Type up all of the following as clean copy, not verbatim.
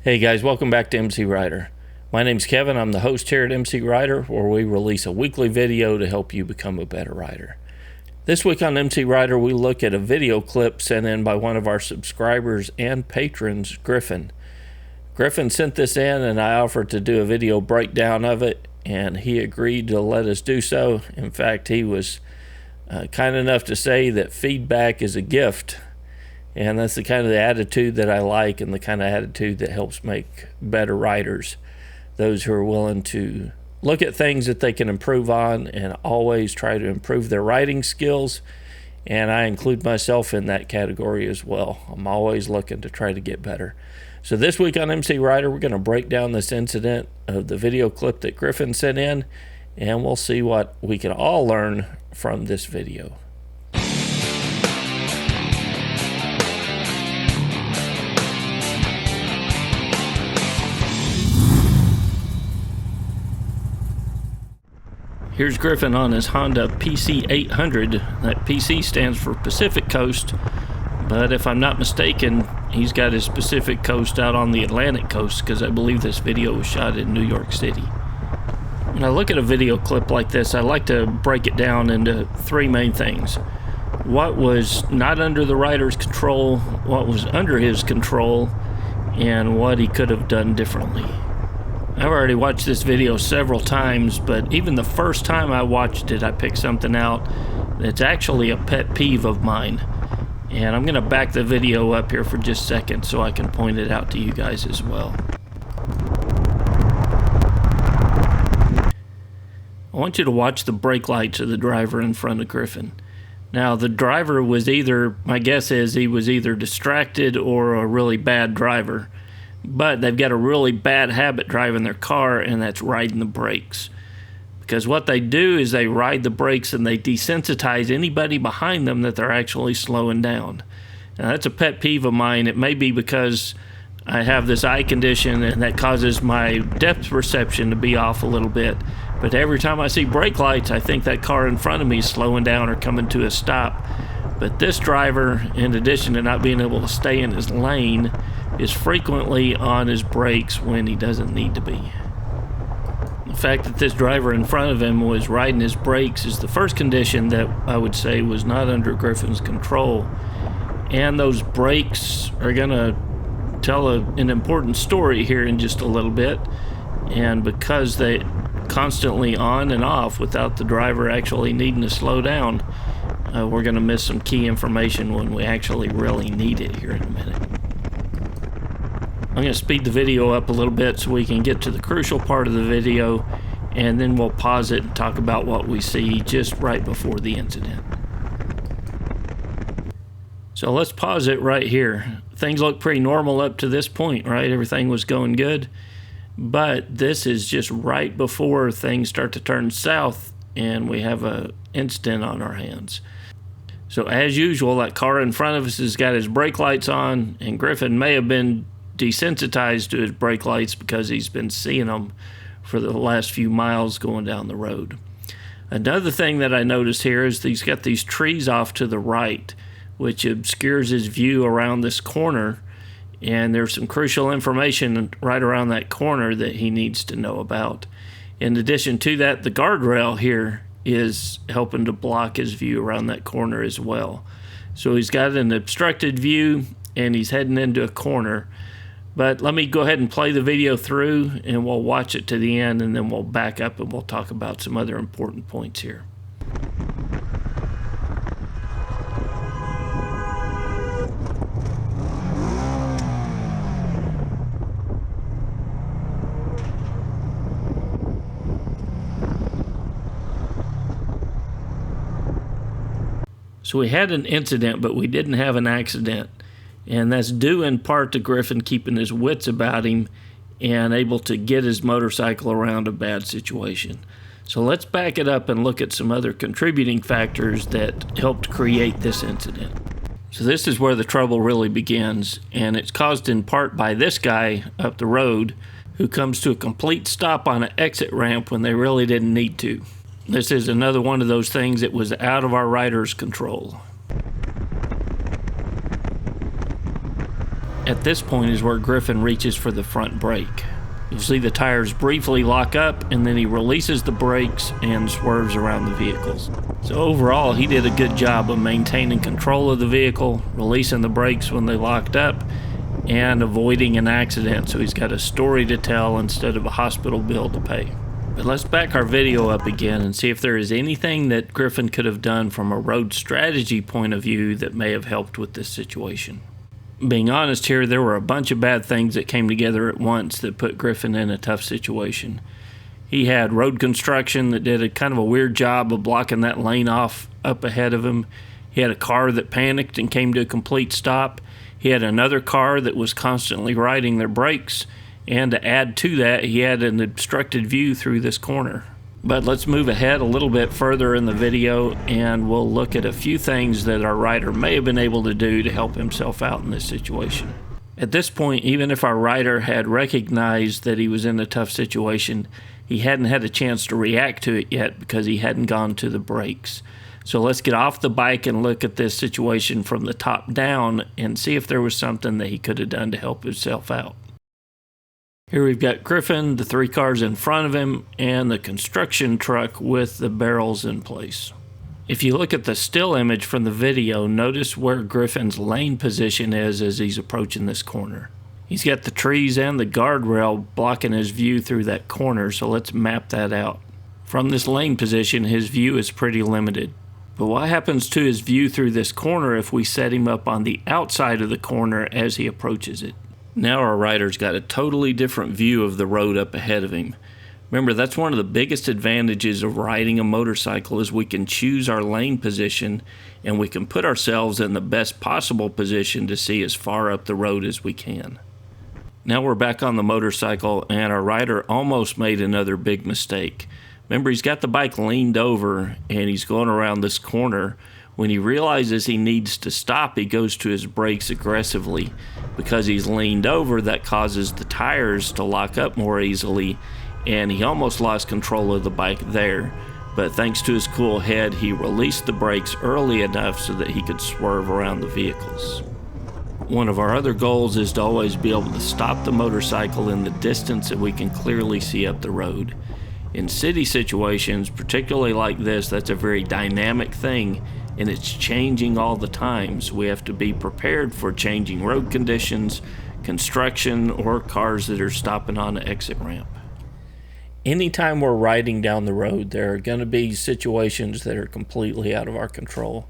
Hey guys, welcome back to MCrider. My name's Kevin. I'm the host here at MCrider, where we release a weekly video to help you become a better rider. This week on MCrider, we look at a video clip sent in by one of our subscribers and patrons, Griffin. Griffin sent this in and I offered to do a video breakdown of it, and he agreed to let us do so. In fact, he was kind enough to say that feedback is a gift. And that's the kind of the attitude that I like, and the kind of attitude that helps make better riders. Those who are willing to look at things that they can improve on and always try to improve their riding skills. And I include myself in that category as well. I'm always looking to try to get better. So this week on MCrider, we're going to break down this incident of the video clip that Griffin sent in, and we'll see what we can all learn from this video. Here's Griffin on his Honda PC 800. That PC stands for Pacific Coast, but if I'm not mistaken, he's got his Pacific Coast out on the Atlantic coast, because I believe this video was shot in New York City. When I look at a video clip like this, I like to break it down into three main things. What was not under the rider's control, what was under his control, and what he could have done differently. I've already watched this video several times, but even the first time I watched it, I picked something out that's actually a pet peeve of mine. And I'm going to back the video up here for just a second so I can point it out to you guys as well. I want you to watch the brake lights of the driver in front of Griffin. Now, the driver was either, my guess is he was either distracted or a really bad driver. But they've got a really bad habit driving their car, and that's riding the brakes. Because what they do is they ride the brakes and they desensitize anybody behind them that they're actually slowing down. Now, that's a pet peeve of mine. It may be because I have this eye condition and that causes my depth perception to be off a little bit. But every time I see brake lights, I think that car in front of me is slowing down or coming to a stop. But this driver, in addition to not being able to stay in his lane, is frequently on his brakes when he doesn't need to be. The fact that this driver in front of him was riding his brakes is the first condition that I would say was not under Griffin's control. And those brakes are going to tell an important story here in just a little bit. And because they constantly on and off without the driver actually needing to slow down, we're going to miss some key information when we actually really need it here in a minute. I'm going to speed the video up a little bit so we can get to the crucial part of the video, and then we'll pause it and talk about what we see just right before the incident. So let's pause it right here. Things look pretty normal up to this point, right? Everything was going good. But this is just right before things start to turn south and we have an incident on our hands. So as usual, that car in front of us has got his brake lights on, and Griffin may have been desensitized to his brake lights because he's been seeing them for the last few miles going down the road. Another thing that I noticed here is he's got these trees off to the right, which obscures his view around this corner, and there's some crucial information right around that corner that he needs to know about. In addition to that, the guardrail here is helping to block his view around that corner as well. So he's got an obstructed view and he's heading into a corner. But let me go ahead and play the video through, and we'll watch it to the end, and then we'll back up and we'll talk about some other important points here. So we had an incident, but we didn't have an accident. And that's due in part to Griffin keeping his wits about him and able to get his motorcycle around a bad situation. So let's back it up and look at some other contributing factors that helped create this incident. So this is where the trouble really begins, and it's caused in part by this guy up the road who comes to a complete stop on an exit ramp when they really didn't need to. This is another one of those things that was out of our rider's control. At this point is where Griffin reaches for the front brake. You'll see the tires briefly lock up, and then he releases the brakes and swerves around the vehicles. So overall, he did a good job of maintaining control of the vehicle, releasing the brakes when they locked up, and avoiding an accident, so he's got a story to tell instead of a hospital bill to pay. But let's back our video up again and see if there is anything that Griffin could have done from a road strategy point of view that may have helped with this situation. Being honest here, there were a bunch of bad things that came together at once that put Griffin in a tough situation. He had road construction that did a kind of a weird job of blocking that lane off up ahead of him. He had a car that panicked and came to a complete stop. He had another car that was constantly riding their brakes. And to add to that, he had an obstructed view through this corner. But let's move ahead a little bit further in the video, and we'll look at a few things that our rider may have been able to do to help himself out in this situation. At this point, even if our rider had recognized that he was in a tough situation, he hadn't had a chance to react to it yet because he hadn't gone to the brakes. So let's get off the bike and look at this situation from the top down and see if there was something that he could have done to help himself out. Here we've got Griffin, the 3 cars in front of him, and the construction truck with the barrels in place. If you look at the still image from the video, notice where Griffin's lane position is as he's approaching this corner. He's got the trees and the guardrail blocking his view through that corner, so let's map that out. From this lane position, his view is pretty limited. But what happens to his view through this corner if we set him up on the outside of the corner as he approaches it? Now our rider's got a totally different view of the road up ahead of him. Remember, that's one of the biggest advantages of riding a motorcycle is we can choose our lane position and we can put ourselves in the best possible position to see as far up the road as we can. Now we're back on the motorcycle and our rider almost made another big mistake. Remember, he's got the bike leaned over and he's going around this corner. When he realizes he needs to stop, he goes to his brakes aggressively. Because he's leaned over, that causes the tires to lock up more easily, and he almost lost control of the bike there. But thanks to his cool head, he released the brakes early enough so that he could swerve around the vehicles. One of our other goals is to always be able to stop the motorcycle in the distance that we can clearly see up the road. In city situations, particularly like this, that's a very dynamic thing, and it's changing all the time, so we have to be prepared for changing road conditions, construction, or cars that are stopping on an exit ramp. Anytime we're riding down the road, there are going to be situations that are completely out of our control.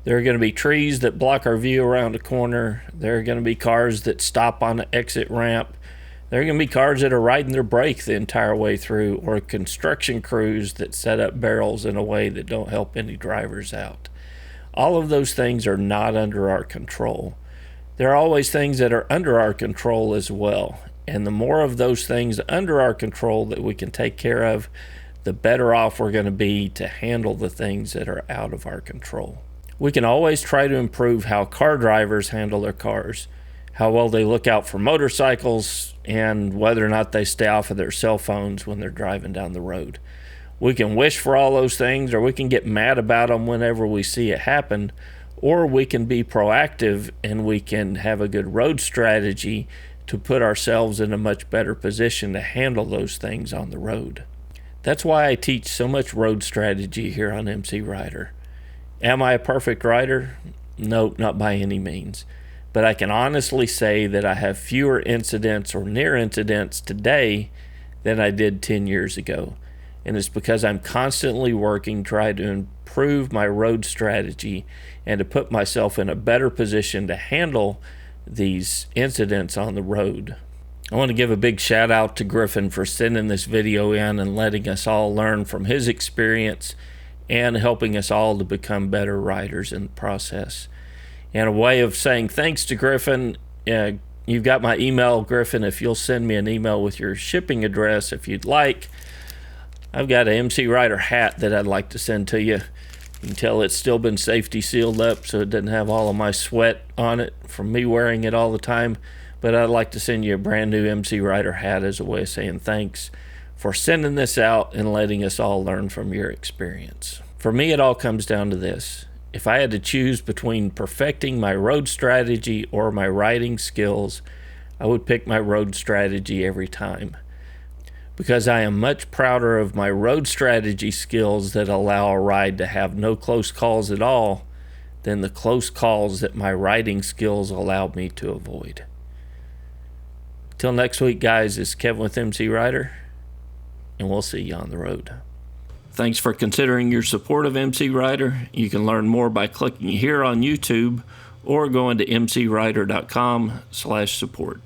There are going to be trees that block our view around a corner. There are going to be cars that stop on an exit ramp. There are going to be cars that are riding their brake the entire way through, or construction crews that set up barrels in a way that don't help any drivers out. All of those things are not under our control. There are always things that are under our control as well. And the more of those things under our control that we can take care of, the better off we're going to be to handle the things that are out of our control. We can always try to improve how car drivers handle their cars, how well they look out for motorcycles, and whether or not they stay off of their cell phones when they're driving down the road. We can wish for all those things, or we can get mad about them whenever we see it happen, or we can be proactive and we can have a good road strategy to put ourselves in a much better position to handle those things on the road. That's why I teach so much road strategy here on MCrider. Am I a perfect rider? No, not by any means. But I can honestly say that I have fewer incidents or near incidents today than I did 10 years ago. And it's because I'm constantly working, trying to improve my road strategy and to put myself in a better position to handle these incidents on the road. I want to give a big shout out to Griffin for sending this video in and letting us all learn from his experience and helping us all to become better riders in the process. And a way of saying thanks to Griffin, you've got my email, Griffin. If you'll send me an email with your shipping address if you'd like, I've got an MCrider hat that I'd like to send to you. You can tell it's still been safety sealed up so it doesn't have all of my sweat on it from me wearing it all the time. But I'd like to send you a brand new MCrider hat as a way of saying thanks for sending this out and letting us all learn from your experience. For me, it all comes down to this. if I had to choose between perfecting my road strategy or my riding skills, I would pick my road strategy every time, because I am much prouder of my road strategy skills that allow a ride to have no close calls at all than the close calls that my riding skills allowed me to avoid. Till next week, guys, it's Kevin with MCrider, and we'll see you on the road. Thanks for considering your support of MCrider. You can learn more by clicking here on YouTube or going to mcrider.com/support.